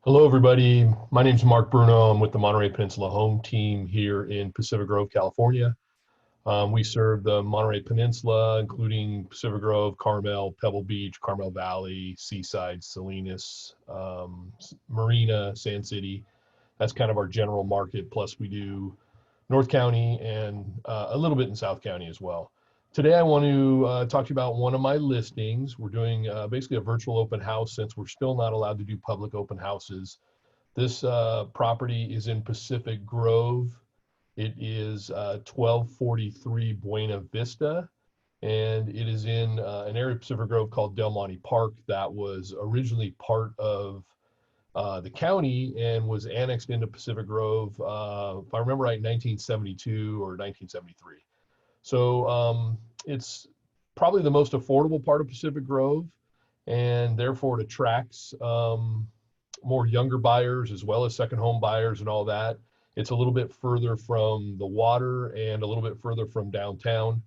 Hello, everybody. My name is Mark Bruno. I'm with the Monterey Peninsula home team here in Pacific Grove, California. We serve the Monterey Peninsula, including Pacific Grove, Carmel, Pebble Beach, Carmel Valley, Seaside, Salinas, Marina, Sand City. That's kind of our general market. Plus, we do North County and a little bit in South County as well. Today, I want to talk to you about one of my listings. We're doing basically a virtual open house since we're still not allowed to do public open houses. This property is in Pacific Grove. It is 1243 Buena Vista, and it is in an area of Pacific Grove called Del Monte Park that was originally part of the county and was annexed into Pacific Grove, if I remember right, 1972 or 1973. So it's probably the most affordable part of Pacific Grove, and therefore it attracts more younger buyers as well as second home buyers and all that. It's a little bit further from the water and a little bit further from downtown.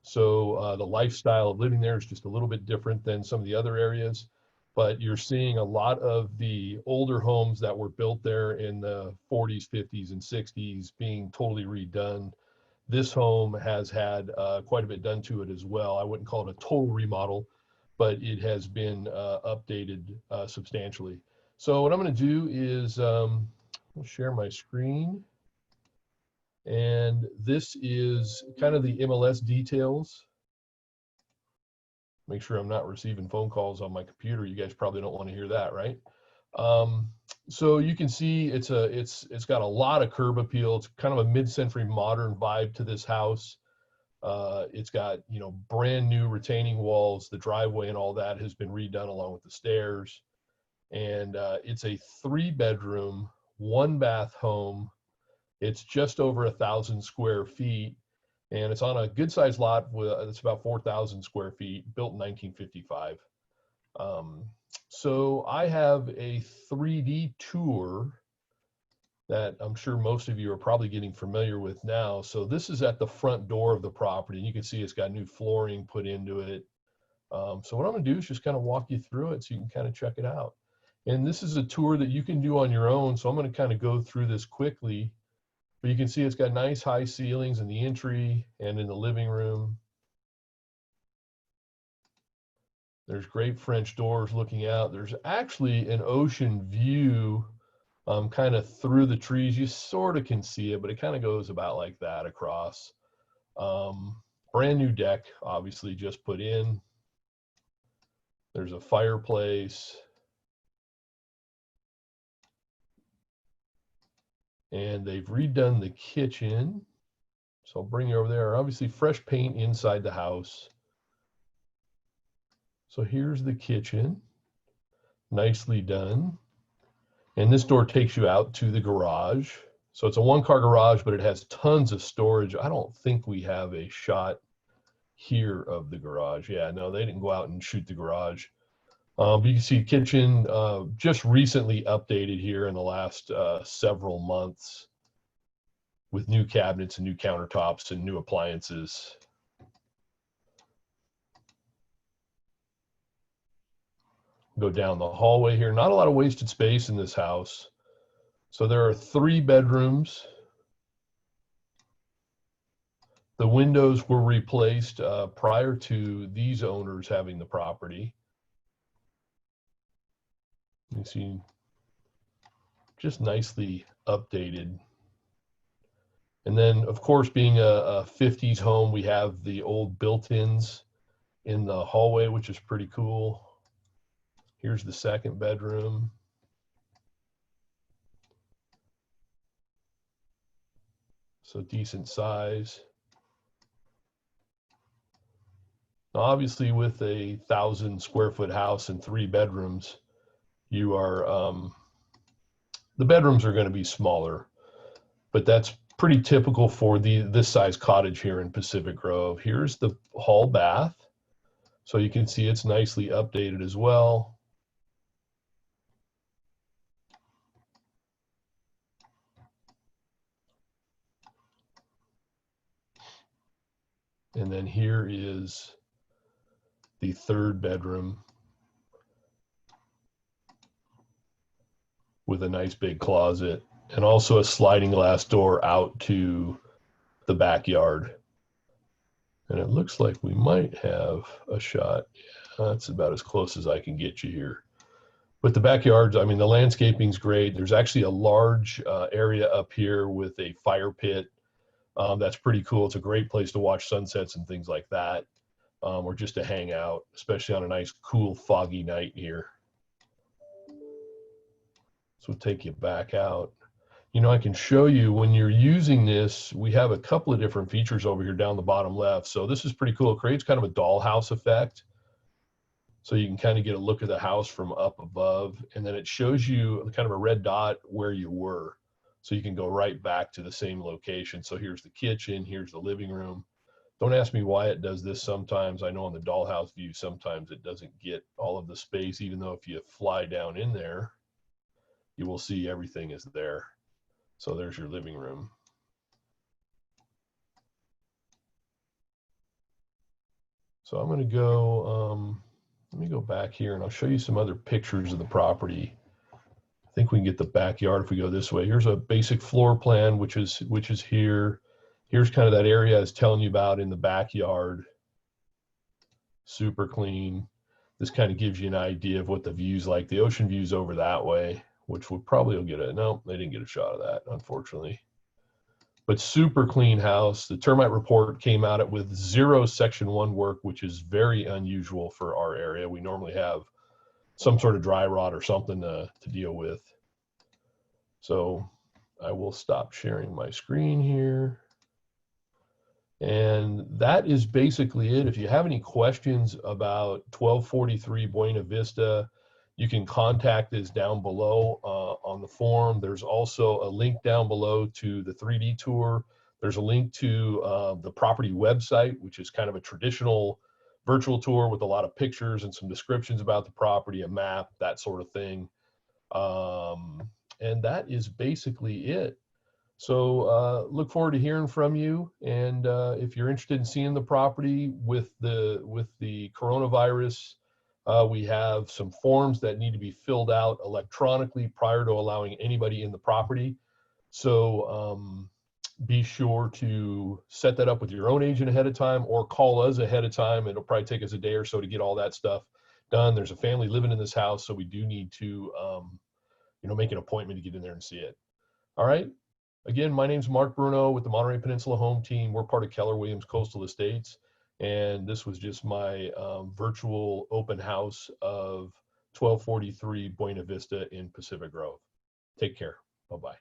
So the lifestyle of living there is just a little bit different than some of the other areas. But you're seeing a lot of the older homes that were built there in the 40s, 50s, and 60s being totally redone. This home has had quite a bit done to it as well. I wouldn't call it a total remodel, but it has been updated substantially. So what I'm going to do is I'll share my screen. And this is kind of the MLS details. Make sure I'm not receiving phone calls on my computer. You guys probably don't want to hear that, right? So you can see it's got a lot of curb appeal. It's kind of a mid-century modern vibe to this house. It's got, brand new retaining walls. The driveway and all that has been redone along with the stairs. And it's a 3-bedroom, 1-bath home. It's just over 1,000 square feet, and it's on a good-sized lot. It's about 4,000 square feet, built in 1955. So I have a 3D tour that I'm sure most of you are probably getting familiar with now. So this is at the front door of the property, and you can see it's got new flooring put into it. So what I'm going to do is just kind of walk you through it so you can kind of check it out. And this is a tour that you can do on your own, so I'm going to kind of go through this quickly. But you can see it's got nice high ceilings in the entry and in the living room. There's great French doors looking out. There's actually an ocean view kind of through the trees. You sort of can see it, but it kind of goes about like that across. Brand new deck, obviously just put in. There's a fireplace. And they've redone the kitchen. So I'll bring you over there. Obviously fresh paint inside the house. So here's the kitchen, nicely done. And this door takes you out to the garage. So it's a 1-car garage, but it has tons of storage. I don't think we have a shot here of the garage. Yeah, no, they didn't go out and shoot the garage. But you can see kitchen just recently updated here in the last several months with new cabinets and new countertops and new appliances. Go down the hallway here. Not a lot of wasted space in this house. So there are 3 bedrooms. The windows were replaced prior to these owners having the property. You see, just nicely updated. And then, of course, being a 50s home, we have the old built-ins in the hallway, which is pretty cool. Here's the 2nd bedroom. So decent size. Now, obviously, with a 1,000 square foot house and 3 bedrooms, you are, the bedrooms are going to be smaller, but that's pretty typical for this size cottage here in Pacific Grove. Here's the hall bath. So you can see it's nicely updated as well. And then here is the 3rd bedroom with a nice big closet, and also a sliding glass door out to the backyard. And it looks like we might have a shot. Yeah, that's about as close as I can get you here. But the backyards, I mean, the landscaping's great. There's actually a large area up here with a fire pit. That's pretty cool. It's a great place to watch sunsets and things like that, or just to hang out, especially on a nice, cool, foggy night here. So we'll take you back out. You know, I can show you when you're using this, we have a couple of different features over here down the bottom left. So this is pretty cool. It creates kind of a dollhouse effect. So you can kind of get a look at the house from up above, and then it shows you kind of a red dot where you were. So you can go right back to the same location. So here's the kitchen, here's the living room. Don't ask me why it does this sometimes. I know on the dollhouse view, sometimes it doesn't get all of the space, even though if you fly down in there, you will see everything is there. So there's your living room. So I'm going to go, let me go back here and I'll show you some other pictures of the property. I think we can get the backyard if we go this way. Here's a basic floor plan, which is here. Here's kind of that area I was telling you about in the backyard. Super clean. This kind of gives you an idea of what the view's like. The ocean view's over that way, which would probably will get a, no, they didn't get a shot of that, unfortunately. But super clean house. The termite report came out with 0 Section 1 work, which is very unusual for our area. We normally have some sort of dry rot or something to deal with. So I will stop sharing my screen here. And that is basically it. If you have any questions about 1243 Buena Vista, you can contact us down below on the form. There's also a link down below to the 3D tour. There's a link to the property website, which is kind of a traditional virtual tour with a lot of pictures and some descriptions about the property, a map, that sort of thing. And that is basically it. So look forward to hearing from you. And if you're interested in seeing the property with the coronavirus, we have some forms that need to be filled out electronically prior to allowing anybody in the property. So be sure to set that up with your own agent ahead of time or call us ahead of time. It'll probably take us a day or so to get all that stuff done. There's a family living in this house, so we do need to make an appointment to get in there and see it. All right. Again, my name's Mark Bruno with the Monterey Peninsula Home Team. We're part of Keller Williams Coastal Estates. And this was just my virtual open house of 1243 Buena Vista in Pacific Grove. Take care. Bye-bye.